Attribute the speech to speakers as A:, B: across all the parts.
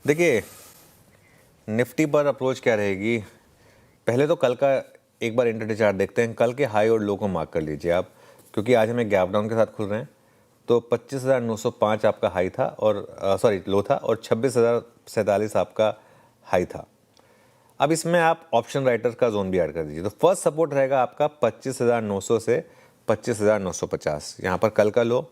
A: देखिए, निफ्टी पर अप्रोच क्या रहेगी? पहले तो कल का एक बार इंट्राडे चार्ट देखते हैं। कल के हाई और लो को मार्क कर लीजिए आप, क्योंकि आज हमें गैप डाउन के साथ खुल रहे हैं। तो 25,905 आपका हाई था और लो था, और 26,047 आपका हाई था। अब इसमें आप ऑप्शन राइटर का जोन भी ऐड कर दीजिए। तो फर्स्ट सपोर्ट रहेगा आपका 25,900 से 25,950। यहाँ पर कल का लो,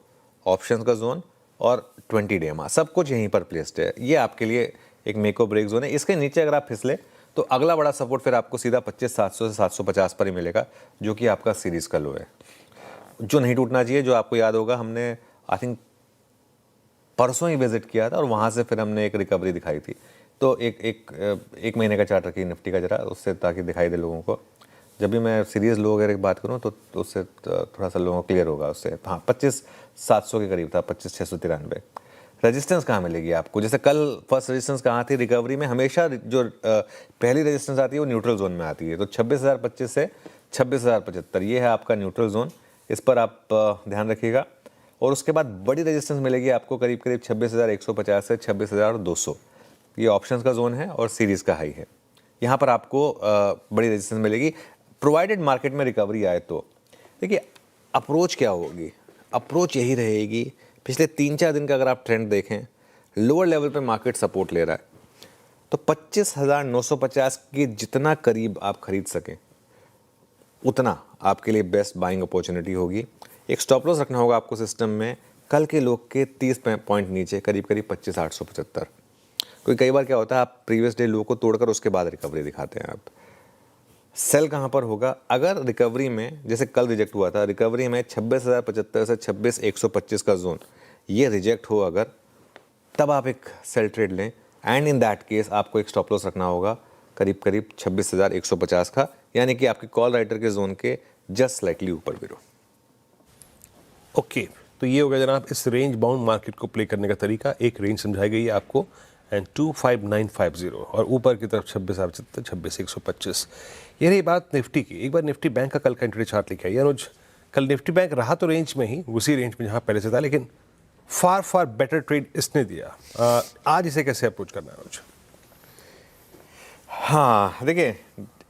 A: ऑप्शंस का जोन और 20 डे EMA सब कुछ यहीं पर प्लेस्ड है। ये आपके लिए एक मेक और ब्रेक जोन है। इसके नीचे अगर आप फिसले तो अगला बड़ा सपोर्ट फिर आपको सीधा 25,700 से 750 पर ही मिलेगा, जो कि आपका सीरीज का लो है, जो नहीं टूटना चाहिए। जो आपको याद होगा, हमने आई थिंक परसों ही विजिट किया था और वहाँ से फिर हमने एक रिकवरी दिखाई थी। तो एक महीने का चार्ट रखिए निफ्टी का जरा, उससे ताकि दिखाई दे लोगों को। जब भी मैं सीरीज लो वगैरह की बात करूँ तो उससे थोड़ा सा लोगों को क्लियर होगा उससे। हाँ, 25,700 के करीब था, 25,693। रेजिस्टेंस कहाँ मिलेगी आपको? जैसे कल फर्स्ट रेजिस्टेंस कहाँ थी रिकवरी में? हमेशा जो पहली रेजिस्टेंस आती है वो न्यूट्रल जोन में आती है। तो 26,025 से 26,075 ये है आपका न्यूट्रल जोन। इस पर आप ध्यान रखिएगा। और उसके बाद बड़ी रेजिस्टेंस मिलेगी आपको करीब करीब 26,150 से 26,200। ये ऑप्शंस का जोन है और सीरीज का हाई है। यहाँ पर आपको बड़ी रेजिस्टेंस मिलेगी, प्रोवाइडेड मार्केट में रिकवरी आए तो। देखिए, अप्रोच क्या होगी? अप्रोच यही रहेगी, पिछले 3-4 दिन का अगर आप ट्रेंड देखें, लोअर लेवल पे मार्केट सपोर्ट ले रहा है। तो 25,950 के जितना करीब आप खरीद सकें उतना आपके लिए बेस्ट बाइंग अपॉर्चुनिटी होगी। एक स्टॉप लॉस रखना होगा आपको सिस्टम में कल के लोग के 30 पॉइंट नीचे, करीब करीब 25,875। क्योंकि कई बार क्या होता है, आप प्रीवियस डे लो को तोड़कर उसके बाद रिकवरी दिखाते हैं। आप सेल कहाँ पर होगा? अगर रिकवरी में, जैसे कल रिजेक्ट हुआ था, रिकवरी में 26,075 से 26,125 का जोन ये रिजेक्ट हो अगर, तब आप एक सेल ट्रेड लें। एंड इन दैट केस आपको एक स्टॉप लॉस रखना होगा करीब करीब 26,150 का, यानी कि आपके कॉल राइटर के जोन के जस्ट स्लाइटली ऊपर भी रहो।
B: ओके, तो ये हो गया जनाब इस रेंज बाउंड मार्केट को प्ले करने का तरीका। एक रेंज समझाई गई है आपको एंड 25,950 और ऊपर की तरफ 26,075, 26,125। ये रही बात निफ्टी की। एक बार निफ्टी बैंक का कल का इंट्राडे चार्ट लिखा है अनुज। कल निफ्टी बैंक रहा तो रेंज में ही, उसी रेंज में जहाँ पहले से था, लेकिन फार बेटर ट्रेड इसने दिया। आज इसे कैसे अप्रोच करना है अनुज?
A: हाँ, देखिए,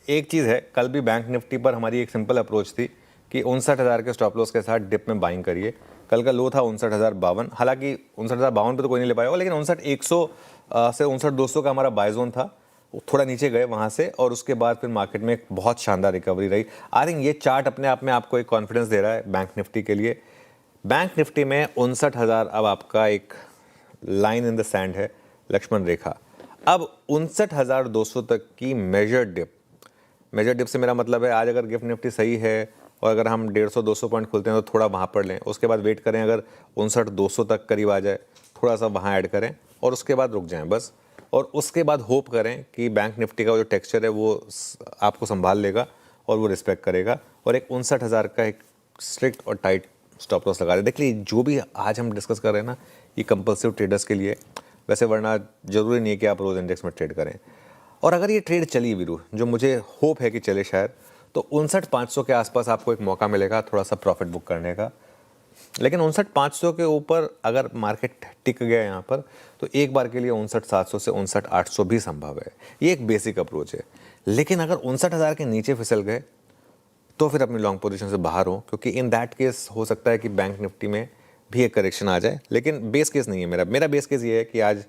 A: एक चीज़ है, कल भी बैंक निफ्टी पर हमारी एक सिंपल अप्रोच थी कि 59,000 के स्टॉप लॉस के साथ डिप में बाइंग करिए। कल का लो था 59,052। हालांकि 59,052 पे तो कोई नहीं ले पाया होगा, लेकिन 59,100 से 59,200 का हमारा बाय जोन था। वो थोड़ा नीचे गए वहाँ से, और उसके बाद फिर मार्केट में एक बहुत शानदार रिकवरी रही। आई थिंक ये चार्ट अपने आप में आपको एक कॉन्फिडेंस दे रहा है बैंक निफ्टी के लिए। बैंक निफ्टी में 59,000 अब आपका एक लाइन इन द सैंड है, लक्ष्मण रेखा। अब 59,200 तक की मेजर डिप से मेरा मतलब है, आज अगर गिफ्ट निफ्टी सही है और अगर हम 150-200 पॉइंट खुलते हैं तो थोड़ा वहाँ पर लें। उसके बाद वेट करें, अगर 59,200 तक करीब आ जाए थोड़ा सा वहाँ ऐड करें और उसके बाद रुक जाएं बस। और उसके बाद होप करें कि बैंक निफ्टी का जो टेक्सचर है वो आपको संभाल लेगा और वो रिस्पेक्ट करेगा, और एक 59,000 का एक स्ट्रिक्ट और टाइट स्टॉप लॉस लगा दे। देखिए, जो भी आज हम डिस्कस कर रहे हैं ना, ये कंपल्सिव ट्रेडर्स के लिए, वैसे वरना जरूरी नहीं है कि आप रोज इंडेक्स में ट्रेड करें। और अगर ये ट्रेड चली वीरू, जो मुझे होप है कि चले शायद, तो 59,500 के आसपास आपको एक मौका मिलेगा थोड़ा सा प्रॉफिट बुक करने का। लेकिन 59,500 के ऊपर अगर मार्केट टिक गया यहाँ पर, तो एक बार के लिए 59,700 से 59,800 भी संभव है। ये एक बेसिक अप्रोच है। लेकिन अगर 59,000 के नीचे फिसल गए तो फिर अपनी लॉन्ग पोजीशन से बाहर हो, क्योंकि इन दैट केस हो सकता है कि बैंक निफ्टी में भी एक करेक्शन आ जाए। लेकिन बेस केस नहीं है मेरा बेस केस ये है कि आज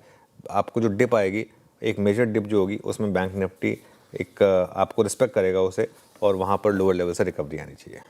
A: आपको जो डिप आएगी, एक मेजर डिप जो होगी, उसमें बैंक निफ्टी एक आपको रिस्पेक्ट करेगा उसे, और वहाँ पर लोअर लेवल से रिकवरी आनी चाहिए।